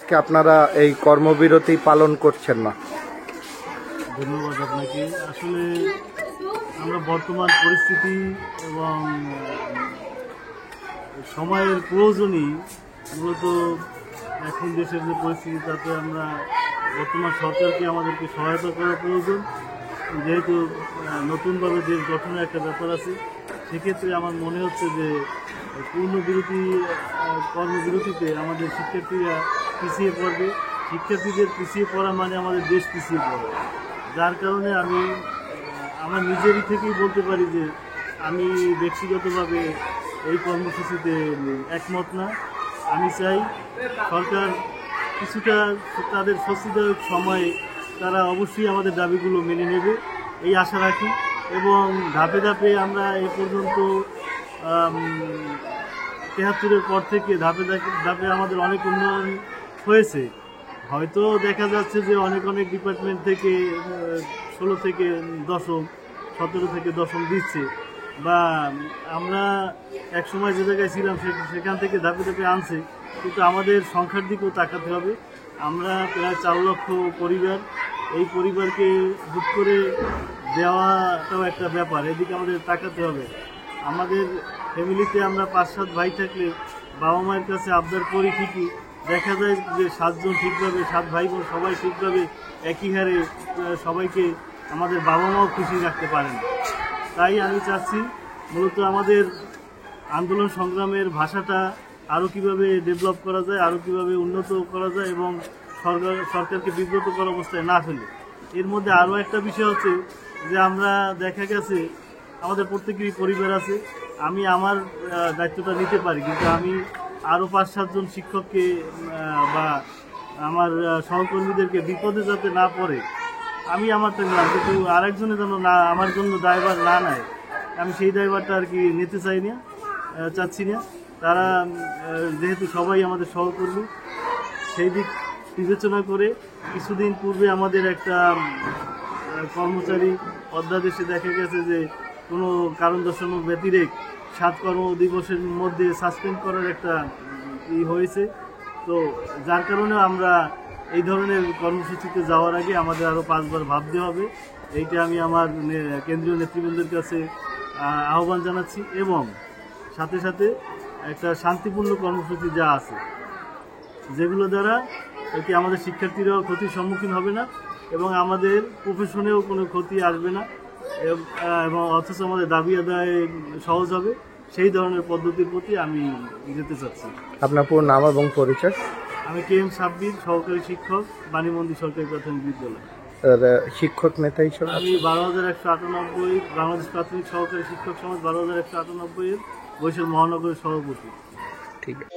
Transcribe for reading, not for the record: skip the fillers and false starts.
আজকে আপনারা এই কর্মবিরতি পালন করছেন না? ধন্যবাদ আপনাকে। আসলে আমরা বর্তমান পরিস্থিতি এবং সময়ের প্রয়োজনই মূলত এখন দেশের যে পরিস্থিতি তাতে আমরা বর্তমান সরকারকে আমাদেরকে সহায়তা করা প্রয়োজন। যেহেতু নতুনভাবে দেশ গঠনের একটা ব্যাপার আছে, সেক্ষেত্রে আমার মনে হচ্ছে যে কর্মবিরতিতে আমাদের শিক্ষার্থীরা পিছিয়ে পড়বে। শিক্ষার্থীদের পিছিয়ে পড়া মানে আমাদের দেশ পিছিয়ে পড়ে। যার কারণে আমি আমার নিজেরই থেকেই বলতে পারি যে আমি ব্যক্তিগতভাবে এই কর্মসূচিতে একমত না। আমি চাই সরকার কিছুটা তাদের স্বস্তিদায়ক সময়ে তারা অবশ্যই আমাদের দাবিগুলো মেনে নেবে, এই আশা রাখি। এবং ধাপে ধাপে আমরা এ পর্যন্ত ৭৩-এর পর থেকে ধাপে ধাপে আমাদের অনেক উন্নয়ন হয়েছে। হয়তো দেখা যাচ্ছে যে অনেক ডিপার্টমেন্ট থেকে ১৬ থেকে ১০ম, ১৭ থেকে ১০ম দিচ্ছে, বা আমরা এক সময় যে জায়গায় ছিলাম সেখান থেকে ধাপে ধাপে আনছে, কিন্তু আমাদের সংখ্যার দিকেও তাকাতে হবে। আমরা প্রায় ৪ লক্ষ পরিবার, এই পরিবারকে হুট করে দেওয়াটাও একটা ব্যাপার, এদিকে আমাদের তাকাতে হবে। আমাদের ফ্যামিলিতে আমরা ৫-৭ ভাই থাকলে বাবা মায়ের কাছে আবদার করি ঠিকই, দেখা যায় যে ৭ জন ঠিকভাবে, ৭ ভাই বোন সবাই ঠিকভাবে একই হারে সবাইকে আমাদের বাবা মাও খুশি রাখতে পারেন। তাই আমি চাচ্ছি মূলত আমাদের আন্দোলন সংগ্রামের ভাষাটা আরও কীভাবে ডেভেলপ করা যায়, আরও কীভাবে উন্নত করা যায় এবং সরকারকে বিব্রতকর অবস্থায় না ফেলে। এর মধ্যে আরও একটা বিষয় হচ্ছে যে আমরা দেখা গেছে আমাদের প্রত্যেকেরই পরিবার আছে। আমি আমার দায়িত্বটা নিতে পারি, কিন্তু আমি আরও ৫-৭ জন শিক্ষককে বা আমার সহকর্মীদেরকে বিপদে যাতে না পড়ে আমি আমারটা নিলাম, কিন্তু আরেকজনের জন্য না আমার জন্য দায়ভার না নেয়, আমি সেই দায়ভারটা আর কি নিতে চাচ্ছি না। তারা যেহেতু সবাই আমাদের সহকর্মী, সেই দিক বিবেচনা করে কিছুদিন পূর্বে আমাদের একটা কর্মচারী অধ্যাদেশে দেখা গেছে যে কোনো কারণ দর্শানো ব্যতিরেক 7 কর্মদিবসের মধ্যে সাসপেন্ড করার একটা হয়েছে। তো যার কারণে আমরা এই ধরনের কর্মসূচিতে যাওয়ার আগে আমাদের আরও 5 বার ভাবতে হবে। এইটা আমি আমার কেন্দ্রীয় নেতৃবৃন্দের কাছে আহ্বান জানাচ্ছি। এবং সাথে সাথে একটা শান্তিপূর্ণ কর্মসূচি যা আছে, যেগুলো দ্বারা কি আমাদের শিক্ষার্থীরাও ক্ষতির সম্মুখীন হবে না এবং আমাদের প্রফেশনেও কোনো ক্ষতি আসবে না, এবং অথচ আমাদের দাবি আদায় সহজ হবে, সেই ধরনের পদ্ধতির প্রতি আমি যেতে চাচ্ছি। আপনার পুরো নাম এবং পরিচয়? আমি KM সাব্বির, সহকারী শিক্ষক, বাণীমন্দির সরকারি প্রাথমিক বিদ্যালয়। শিক্ষক নেতা হিসেবে আমি ১২,১৯৮ বাংলাদেশ প্রাথমিক সহকারী শিক্ষক সমাজ ১২,১৯৮ এর বরিশাল মহানগরের সভাপতি। ঠিক আছে।